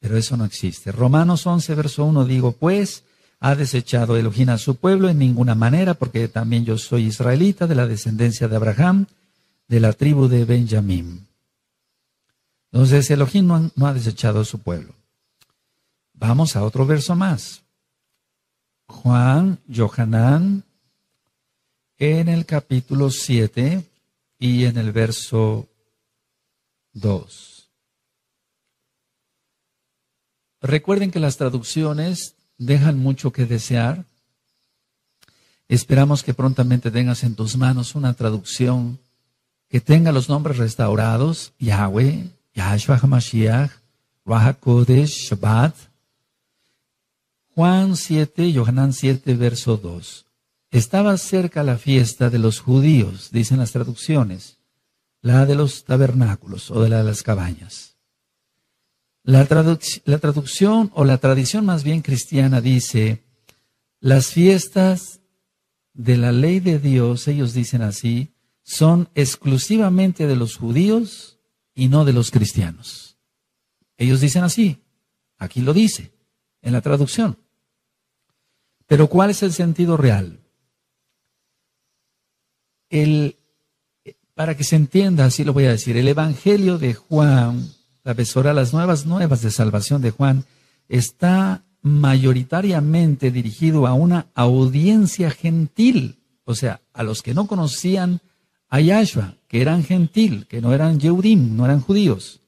Pero eso no existe. Romanos 11, verso 1, digo, pues, ha desechado Elohim a su pueblo en ninguna manera, porque también yo soy israelita, de la descendencia de Abraham, de la tribu de Benjamín. Entonces, Elohim no ha desechado a su pueblo. Vamos a otro verso más. Yohanan, en el capítulo 7 y en el verso 2. Recuerden que las traducciones dejan mucho que desear. Esperamos que prontamente tengas en tus manos una traducción que tenga los nombres restaurados: Yahweh, Yahshua HaMashiach, Ruach HaKodesh, Shabbat. Yohanan 7, verso 2. Estaba cerca la fiesta de los judíos, dicen las traducciones, la de los tabernáculos o de la de las cabañas. La traducción o la tradición más bien cristiana dice, las fiestas de la ley de Dios, ellos dicen así, son exclusivamente de los judíos y no de los cristianos. Ellos dicen así, aquí lo dice, en la traducción. Pero ¿cuál es el sentido real? Para que se entienda, así lo voy a decir, el Evangelio de Juan, la Besorá, las nuevas de salvación de Juan, está mayoritariamente dirigido a una audiencia gentil, o sea, a los que no conocían a Yahshua, que eran gentil, que no eran Yehudim, no eran judíos.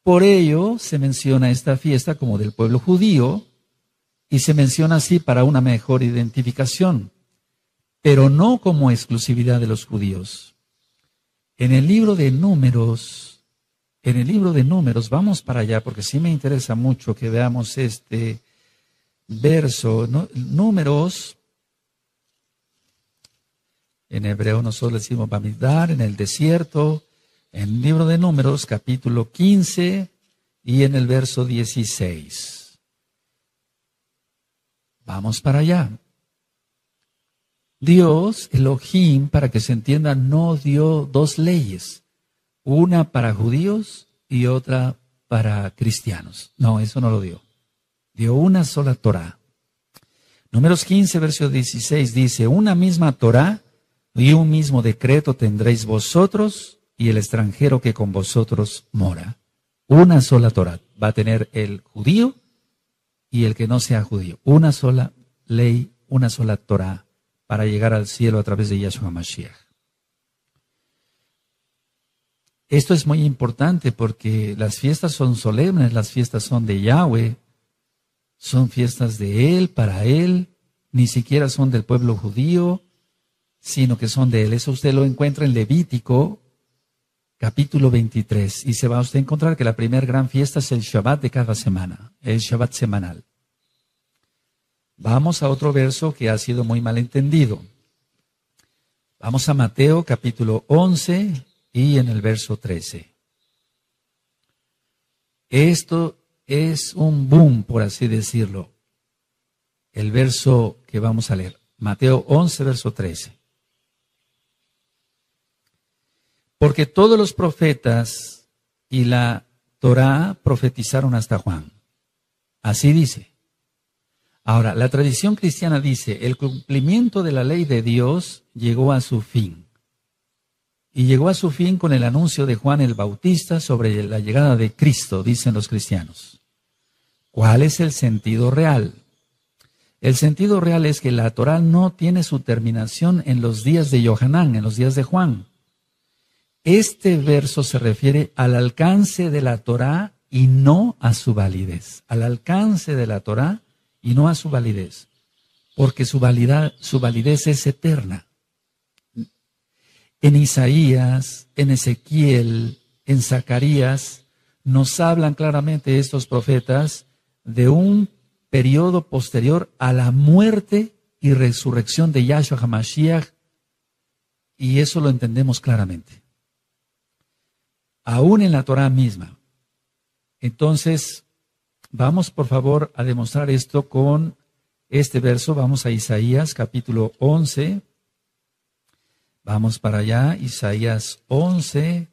Por ello se menciona esta fiesta como del pueblo judío y se menciona así para una mejor identificación, pero no como exclusividad de los judíos. En el libro de Números, vamos para allá porque sí me interesa mucho que veamos este verso. Números, en hebreo nosotros decimos Bamidbar, en el desierto, en el libro de Números, capítulo 15 y en el verso 16. Vamos para allá. Dios, Elohim, para que se entienda, no dio dos leyes, una para judíos y otra para cristianos. No, eso no lo dio. Dio una sola Torá. Números 15, verso 16 dice, una misma Torá y un mismo decreto tendréis vosotros y el extranjero que con vosotros mora. Una sola Torá va a tener el judío y el que no sea judío. Una sola ley, una sola Torá para llegar al cielo a través de Yahshua HaMashiach. Esto es muy importante porque las fiestas son solemnes, las fiestas son de Yahweh, son fiestas de Él, para Él, ni siquiera son del pueblo judío, sino que son de Él. Eso usted lo encuentra en Levítico, capítulo 23, y se va a usted a encontrar que la primera gran fiesta es el Shabbat de cada semana, el Shabbat semanal. Vamos a otro verso que ha sido muy mal entendido. Vamos a Mateo capítulo 11 y en el verso 13. Esto es un boom, por así decirlo. El verso que vamos a leer, Mateo 11, verso 13. Porque todos los profetas y la Torá profetizaron hasta Juan. Así dice. Ahora, la tradición cristiana dice, el cumplimiento de la ley de Dios llegó a su fin. Y llegó a su fin con el anuncio de Juan el Bautista sobre la llegada de Cristo, dicen los cristianos. ¿Cuál es el sentido real? El sentido real es que la Torá no tiene su terminación en los días de Yohanan, en los días de Juan. Este verso se refiere al alcance de la Torá y no a su validez. Al alcance de la Torá y no a su validez. Porque su validez es eterna. En Isaías, en Ezequiel, en Zacarías, nos hablan claramente estos profetas de un periodo posterior a la muerte y resurrección de Yahshua HaMashiach, y eso lo entendemos claramente. Aún en la Torá misma. Entonces, vamos por favor a demostrar esto con este verso. Vamos a Isaías capítulo 11. Vamos para allá, Isaías 11,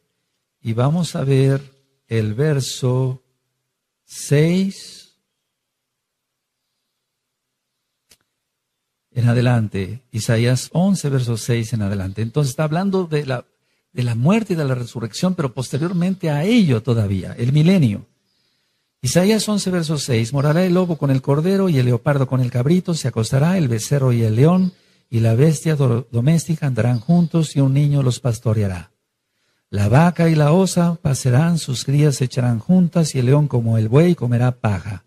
y vamos a ver el verso 6 en adelante. Isaías 11, verso 6 en adelante. Entonces está hablando de la muerte y de la resurrección, pero posteriormente a ello todavía, el milenio. Isaías 11, verso 6, morará el lobo con el cordero y el leopardo con el cabrito, se acostará el becerro y el león, y la bestia doméstica andarán juntos y un niño los pastoreará. La vaca y la osa pasarán, sus crías se echarán juntas y el león como el buey comerá paja.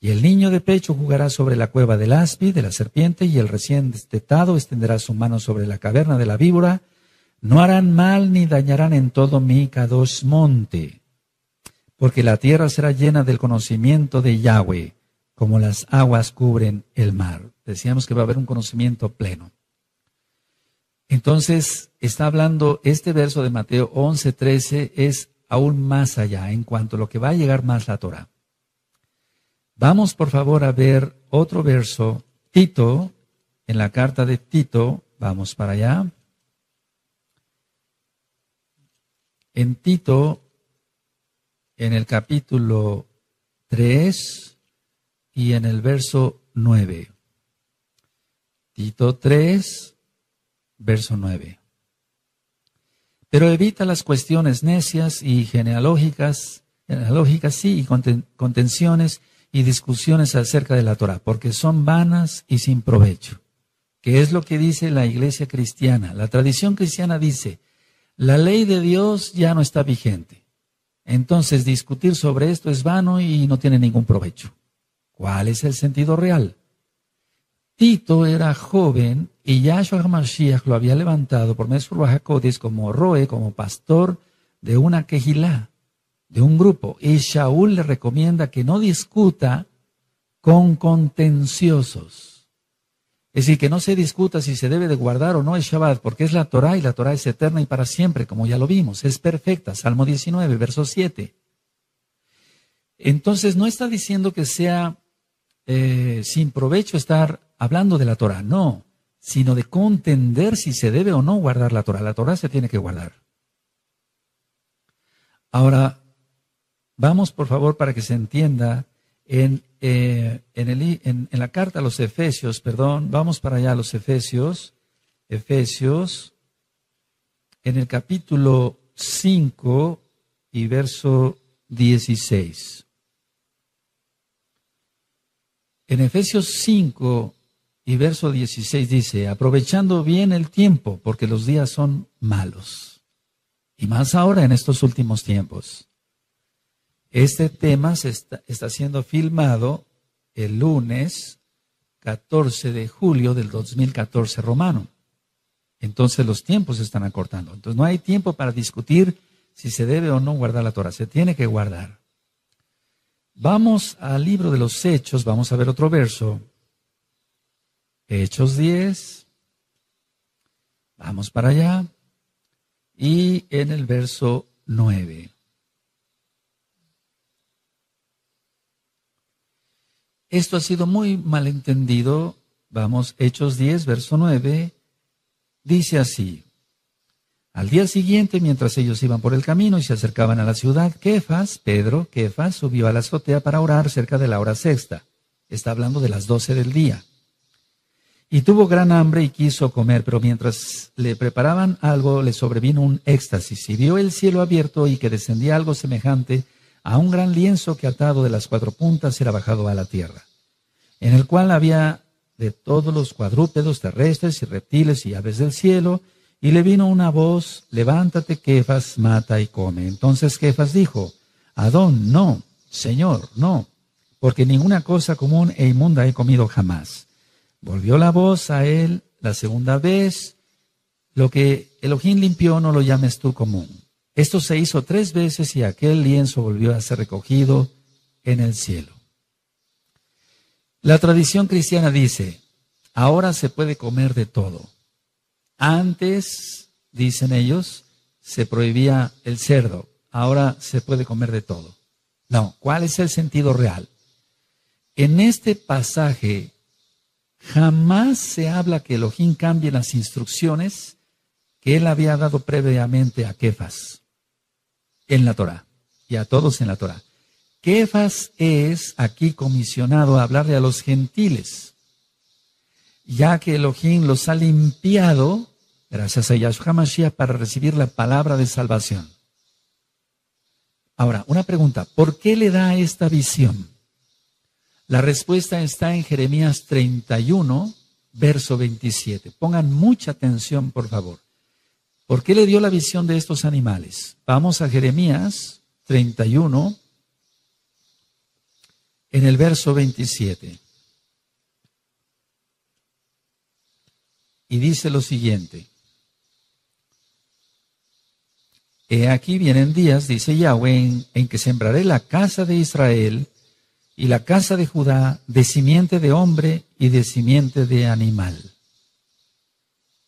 Y el niño de pecho jugará sobre la cueva del áspid, de la serpiente, y el recién destetado extenderá su mano sobre la caverna de la víbora. No harán mal ni dañarán en todo mi Kadosh monte, porque la tierra será llena del conocimiento de Yahweh, como las aguas cubren el mar. Decíamos que va a haber un conocimiento pleno. Entonces, está hablando, este verso de Mateo 11, 13 es aún más allá en cuanto a lo que va a llegar más la Torá. Vamos por favor a ver otro verso, Tito, en la carta de Tito, vamos para allá. En Tito, en el capítulo 3 y en el verso 9. Tito 3, verso 9. Pero evita las cuestiones necias y genealógicas sí, y contenciones y discusiones acerca de la Torá, porque son vanas y sin provecho. ¿Qué es lo que dice la iglesia cristiana? La tradición cristiana dice, la ley de Dios ya no está vigente. Entonces discutir sobre esto es vano y no tiene ningún provecho. ¿Cuál es el sentido real? Tito era joven y Yahshua HaMashiach lo había levantado por medio de Ruach HaKodesh como roe, como pastor de una quejilá, de un grupo. Y Shaul le recomienda que no discuta con contenciosos. Es decir, que no se discuta si se debe de guardar o no el Shabbat, porque es la Torá y la Torá es eterna y para siempre, como ya lo vimos, es perfecta. Salmo 19, verso 7. Entonces no está diciendo que sea sin provecho estar hablando de la Torá, no, sino de contender si se debe o no guardar la Torá. La Torá se tiene que guardar. Ahora, vamos por favor para que se entienda en la carta a los Efesios, vamos para allá a los Efesios, en el capítulo 5 y verso 16. En Efesios 5 y verso 16 dice, aprovechando bien el tiempo, porque los días son malos. Y más ahora en estos últimos tiempos. Este tema está siendo filmado el lunes 14 de julio del 2014 romano. Entonces los tiempos se están acortando. Entonces no hay tiempo para discutir si se debe o no guardar la Torah. Se tiene que guardar. Vamos al libro de los Hechos. Vamos a ver otro verso. Hechos 10. Vamos para allá. Y en el verso 9. Esto ha sido muy malentendido. Vamos, Hechos 10, verso 9. Dice así: al día siguiente, mientras ellos iban por el camino y se acercaban a la ciudad, Kefas subió a la azotea para orar cerca de la hora sexta. Está hablando de las 12 del día. Y tuvo gran hambre y quiso comer, pero mientras le preparaban algo, le sobrevino un éxtasis, y vio el cielo abierto y que descendía algo semejante a un gran lienzo que atado de las 4 puntas era bajado a la tierra, en el cual había de todos los cuadrúpedos terrestres y reptiles y aves del cielo, y le vino una voz: levántate, Kefas, mata y come. Entonces Kefas dijo: Adón, no, Señor, no, porque ninguna cosa común e inmunda he comido jamás. Volvió la voz a él la segunda vez: lo que Elohim limpió no lo llames tú común. Esto se hizo 3 veces y aquel lienzo volvió a ser recogido en el cielo. La tradición cristiana dice: ahora se puede comer de todo. Antes, dicen ellos, se prohibía el cerdo. Ahora se puede comer de todo. No, ¿cuál es el sentido real? En este pasaje jamás se habla que Elohim cambie las instrucciones que él había dado previamente a Kefas en la Torah y a todos en la Torah. Kefas es aquí comisionado a hablarle a los gentiles, ya que Elohim los ha limpiado, gracias a Yahshua Mashiach, para recibir la palabra de salvación. Ahora, una pregunta: ¿por qué le da esta visión? La respuesta está en Jeremías 31, verso 27. Pongan mucha atención, por favor. ¿Por qué le dio la visión de estos animales? Vamos a Jeremías 31, en el verso 27. Y dice lo siguiente: he aquí vienen días, dice Yahweh, en que sembraré la casa de Israel y la casa de Judá de simiente de hombre y de simiente de animal.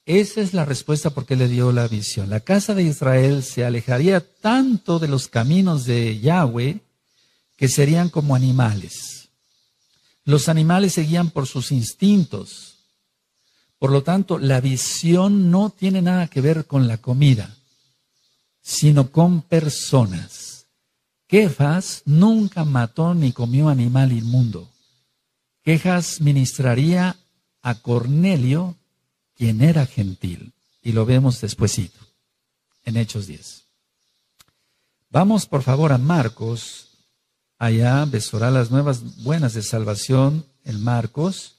Esa es la respuesta por qué le dio la visión. La casa de Israel se alejaría tanto de los caminos de Yahweh que serían como animales. Los animales se guían por sus instintos. Por lo tanto, la visión no tiene nada que ver con la comida, sino con personas. Kefas nunca mató ni comió animal inmundo. Kefas ministraría a Cornelio, quien era gentil, y lo vemos despuesito, en Hechos 10. Vamos por favor a Marcos, allá besorá las nuevas buenas de salvación en Marcos,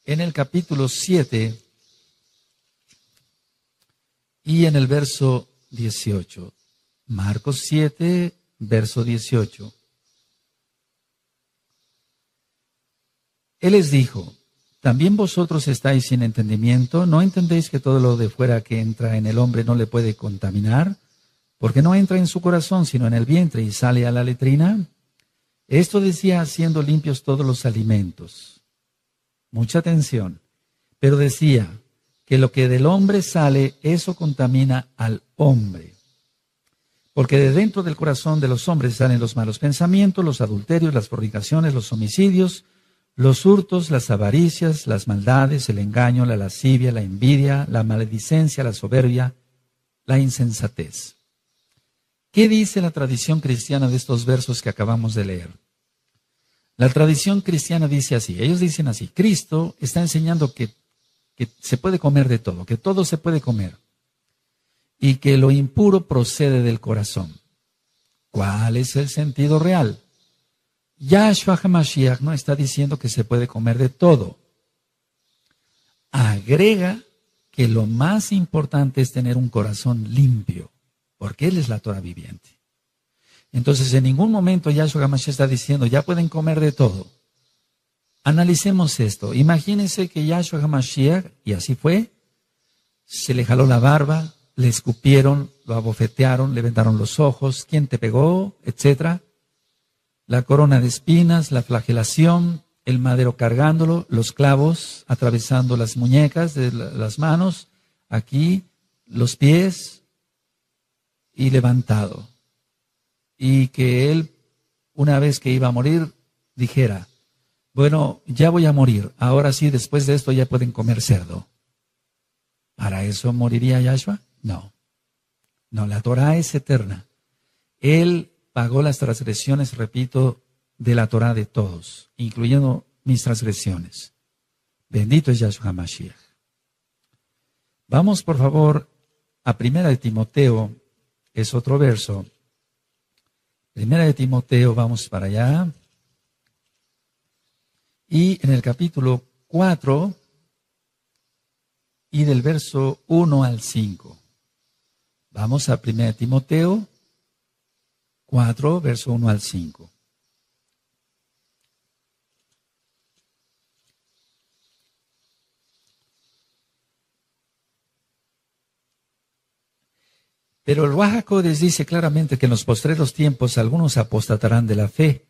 en el capítulo 7 y en el verso 18. Marcos 7, verso 18. Él les dijo: ¿también vosotros estáis sin entendimiento? ¿No entendéis que todo lo de fuera que entra en el hombre no le puede contaminar? Porque no entra en su corazón, sino en el vientre y sale a la letrina. Esto decía haciendo limpios todos los alimentos. Mucha atención. Pero decía que lo que del hombre sale, eso contamina al hombre. Porque de dentro del corazón de los hombres salen los malos pensamientos, los adulterios, las fornicaciones, los homicidios, los hurtos, las avaricias, las maldades, el engaño, la lascivia, la envidia, la maledicencia, la soberbia, la insensatez. ¿Qué dice la tradición cristiana de estos versos que acabamos de leer? La tradición cristiana dice así, ellos dicen así: Cristo está enseñando que se puede comer de todo, que todo se puede comer, y que lo impuro procede del corazón. ¿Cuál es el sentido real? Yahshua HaMashiach no está diciendo que se puede comer de todo. Agrega que lo más importante es tener un corazón limpio, porque Él es la Torah viviente. Entonces, en ningún momento Yahshua HaMashiach está diciendo: ya pueden comer de todo. analicemos esto. Imagínense que Yahshua HaMashiach, y así fue, se le jaló la barba, le escupieron, lo abofetearon, le vendaron los ojos, quién te pegó, etcétera. La corona de espinas, la flagelación, el madero cargándolo, los clavos atravesando las muñecas de las manos, aquí, los pies y levantado. Y que él, una vez que iba a morir, dijera, bueno, ya voy a morir, ahora sí, después de esto ya pueden comer cerdo. ¿Para eso moriría Yahshua? No. No, la Torah es eterna. Él pagó las transgresiones, repito, de la Torah de todos, incluyendo mis transgresiones. Bendito es Yahshua HaMashiach. Vamos, por favor, a 1 de Timoteo, es otro verso. 1 de Timoteo, vamos para allá. Y en el capítulo 4, y del verso 1 al 5. Vamos a 1 de Timoteo 4, verso 1 al 5. Pero el Ruach HaKodesh dice claramente que en los postreros tiempos algunos apostatarán de la fe,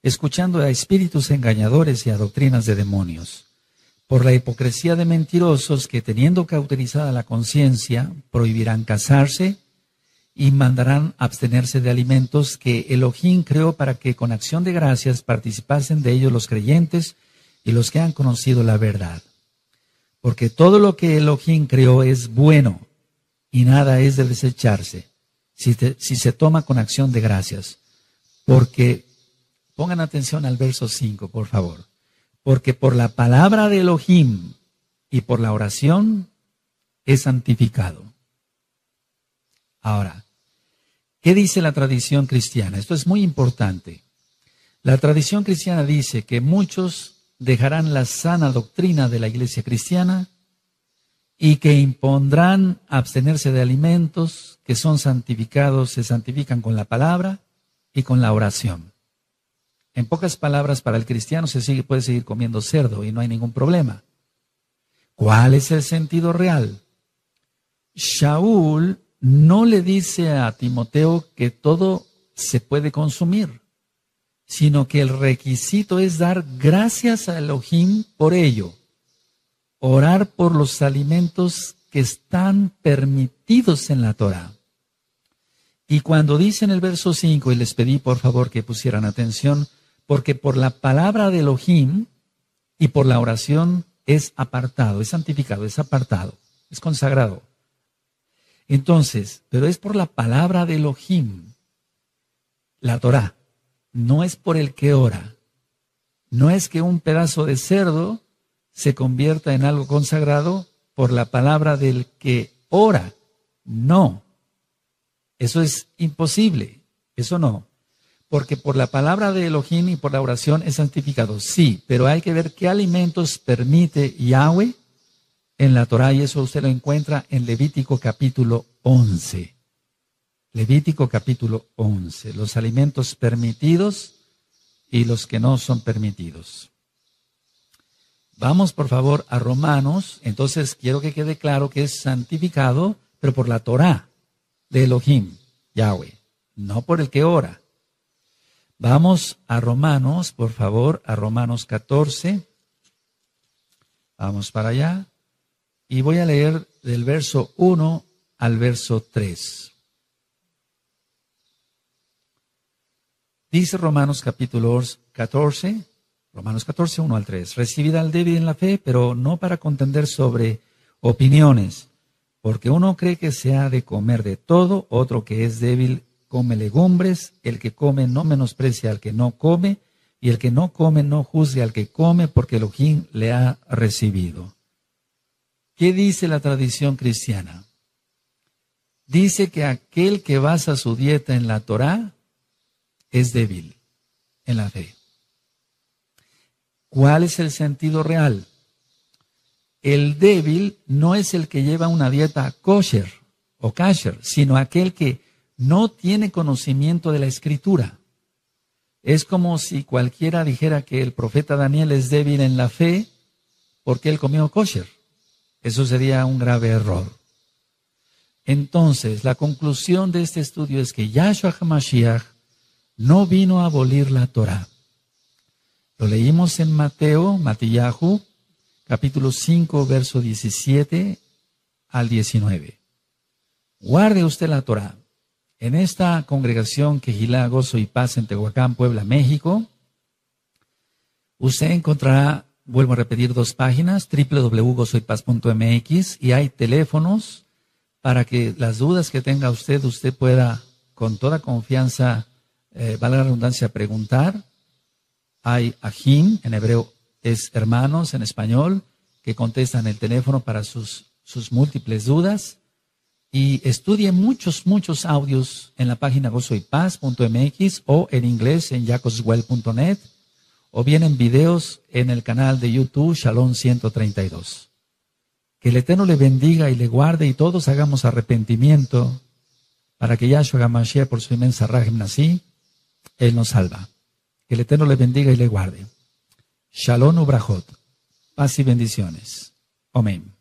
escuchando a espíritus engañadores y a doctrinas de demonios, por la hipocresía de mentirosos que, teniendo cauterizada la conciencia, prohibirán casarse y mandarán abstenerse de alimentos que Elohim creó para que con acción de gracias participasen de ellos los creyentes y los que han conocido la verdad. Porque todo lo que Elohim creó es bueno y nada es de desecharse si se toma con acción de gracias. Porque, pongan atención al verso 5, por favor. Porque por la palabra de Elohim y por la oración es santificado. Ahora, ¿qué dice la tradición cristiana? Esto es muy importante. La tradición cristiana dice que muchos dejarán la sana doctrina de la iglesia cristiana y que impondrán abstenerse de alimentos que son santificados, se santifican con la palabra y con la oración. En pocas palabras, para el cristiano puede seguir comiendo cerdo y no hay ningún problema. ¿Cuál es el sentido real? Shaul no le dice a Timoteo que todo se puede consumir, sino que el requisito es dar gracias a Elohim por ello, orar por los alimentos que están permitidos en la Torah. Y cuando dice en el verso 5, y les pedí por favor que pusieran atención, porque por la palabra de Elohim y por la oración es apartado, es santificado, es apartado, es consagrado. Entonces, pero es por la palabra de Elohim, la Torah, no es por el que ora. No es que un pedazo de cerdo se convierta en algo consagrado por la palabra del que ora. No, eso es imposible, eso no. Porque por la palabra de Elohim y por la oración es santificado. Sí, pero hay que ver qué alimentos permite Yahweh en la Torah, y eso usted lo encuentra en Levítico capítulo 11. Levítico capítulo 11. Los alimentos permitidos y los que no son permitidos. Vamos por favor a Romanos. Entonces quiero que quede claro que es santificado, pero por la Torah de Elohim, Yahweh, no por el que ora. Vamos a Romanos, por favor, a Romanos 14. Vamos para allá. Y voy a leer del verso 1 al verso 3. Dice Romanos capítulo 14, Romanos 14, 1 al 3. Recibid al débil en la fe, pero no para contender sobre opiniones, porque uno cree que se ha de comer de todo, otro que es débil come legumbres, el que come no menosprecia al que no come, y el que no come no juzgue al que come, porque Elohim le ha recibido. ¿Qué dice la tradición cristiana? Dice que aquel que basa su dieta en la Torá es débil en la fe. ¿Cuál es el sentido real? El débil no es el que lleva una dieta kosher o kasher, sino aquel que no tiene conocimiento de la Escritura. Es como si cualquiera dijera que el profeta Daniel es débil en la fe porque él comió kosher. Eso sería un grave error. Entonces, la conclusión de este estudio es que Yahshua HaMashiach no vino a abolir la Torah. Lo leímos en Matillahu, capítulo 5, verso 17 al 19. Guarde usted la Torah. En esta congregación Quejilá, Gozo y Paz en Tehuacán, Puebla, México, usted encontrará, vuelvo a repetir, 2 páginas, www.gozoypaz.mx, y hay teléfonos para que las dudas que tenga usted pueda con toda confianza, valga la redundancia, preguntar. Hay ajim, en hebreo es hermanos, en español, que contestan el teléfono para sus múltiples dudas. Y estudie muchos audios en la página gozoypaz.mx o en inglés en jacobswell.net o bien en videos en el canal de YouTube Shalom 132. Que el Eterno le bendiga y le guarde y todos hagamos arrepentimiento para que Yahshua HaMashiach por su inmensa Rahem Nasi, Él nos salva. Que el Eterno le bendiga y le guarde. Shalom ubrajot. Paz y bendiciones. Amén.